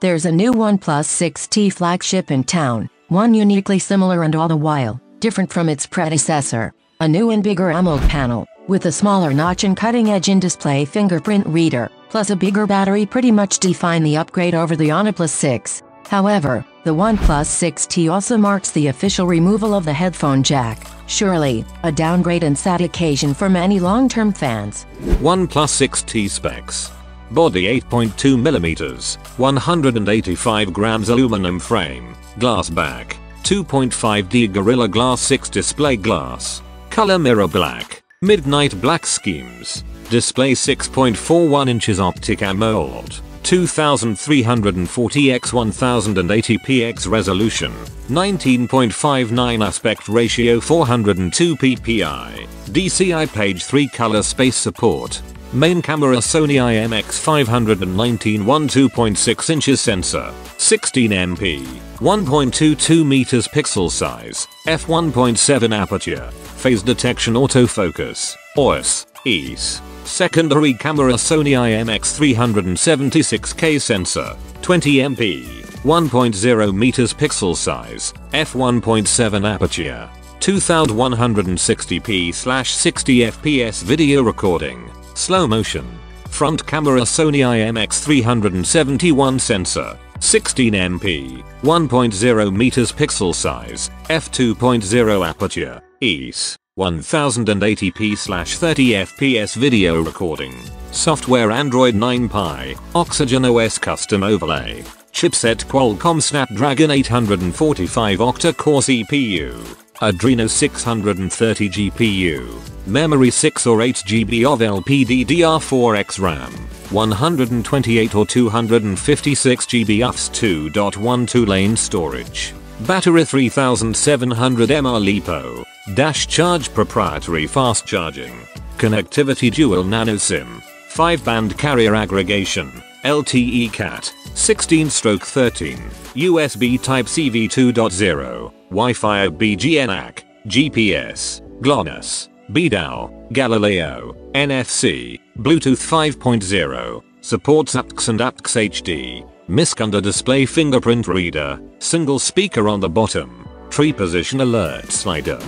There's a new OnePlus 6T flagship in town, one uniquely similar and all the while different from its predecessor. A new and bigger AMOLED panel, with a smaller notch and cutting-edge in-display fingerprint reader, plus a bigger battery pretty much define the upgrade over the OnePlus 6. However, the OnePlus 6T also marks the official removal of the headphone jack. Surely, a downgrade and sad occasion for many long-term fans. OnePlus 6T specs. Body 8.2mm, 185 grams aluminum frame, glass back, 2.5D Gorilla Glass 6 display glass. Color mirror black, midnight black schemes. Display 6.41 inches optic AMOLED. 2340 x 1080p x resolution, 19.59 aspect ratio, 402 ppi, DCI page 3 color space support. Main camera Sony IMX519 2.6 inches sensor, 16MP, 1.22 meters pixel size, f1.7 aperture, phase detection autofocus, OIS, EIS. Secondary camera Sony IMX376K sensor, 20MP, 1.0 meters pixel size, f1.7 aperture, 2160p/60fps video recording, slow motion. Front camera Sony IMX371 sensor, 16MP, 1.0 meters pixel size, f2.0 aperture, EIS. 1080p/30fps video recording. Software Android 9 Pie, Oxygen OS custom overlay. Chipset Qualcomm Snapdragon 845 octa-core CPU. Adreno 630 GPU. Memory 6 or 8GB of LPDDR4X RAM. 128 or 256GB UFS 2.12 lane storage. Battery 3700 mAh LiPo. Dash charge proprietary fast charging. Connectivity dual nano SIM. 5-band carrier aggregation. LTE Cat. 16/13. USB Type-C v2.0. Wi-Fi BGNAC. GPS. GLONASS. BDAO. Galileo. NFC. Bluetooth 5.0. Supports aptX and aptX HD. MISC under display fingerprint reader. Single speaker on the bottom. Tree position alert slider.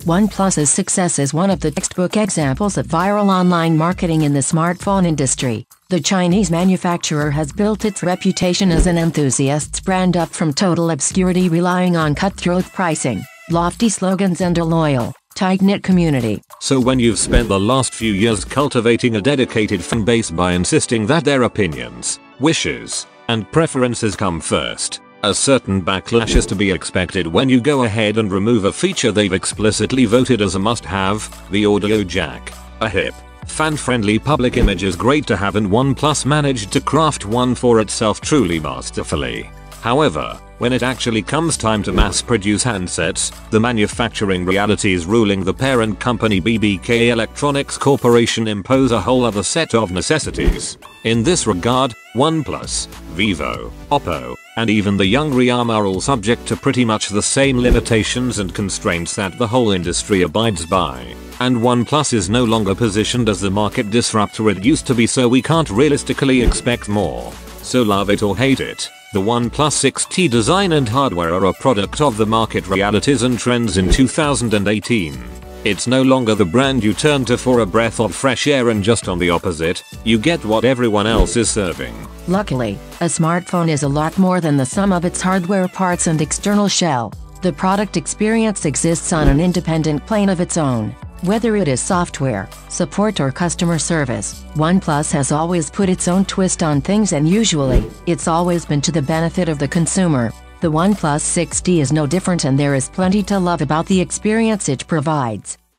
OnePlus's success is one of the textbook examples of viral online marketing in the smartphone industry. The Chinese manufacturer has built its reputation as an enthusiast's brand up from total obscurity, relying on cutthroat pricing, lofty slogans and a loyal, tight-knit community. So when you've spent the last few years cultivating a dedicated fan base by insisting that their opinions, wishes, and preferences come first, a certain backlash is to be expected when you go ahead and remove a feature they've explicitly voted as a must-have, the audio jack. A hip, fan-friendly public image is great to have, and OnePlus managed to craft one for itself truly masterfully. However, when it actually comes time to mass-produce handsets, the manufacturing realities ruling the parent company BBK Electronics Corporation impose a whole other set of necessities. In this regard, OnePlus, Vivo, Oppo, and even the young Realme are all subject to pretty much the same limitations and constraints that the whole industry abides by. And OnePlus is no longer positioned as the market disruptor it used to be, so we can't realistically expect more. So love it or hate it, the OnePlus 6T design and hardware are a product of the market realities and trends in 2018. It's no longer the brand you turn to for a breath of fresh air, and just on the opposite, you get what everyone else is serving. Luckily, a smartphone is a lot more than the sum of its hardware parts and external shell. The product experience exists on an independent plane of its own. Whether it is software, support or customer service, OnePlus has always put its own twist on things, and usually, it's always been to the benefit of the consumer. The OnePlus 6T is no different, and there is plenty to love about the experience it provides.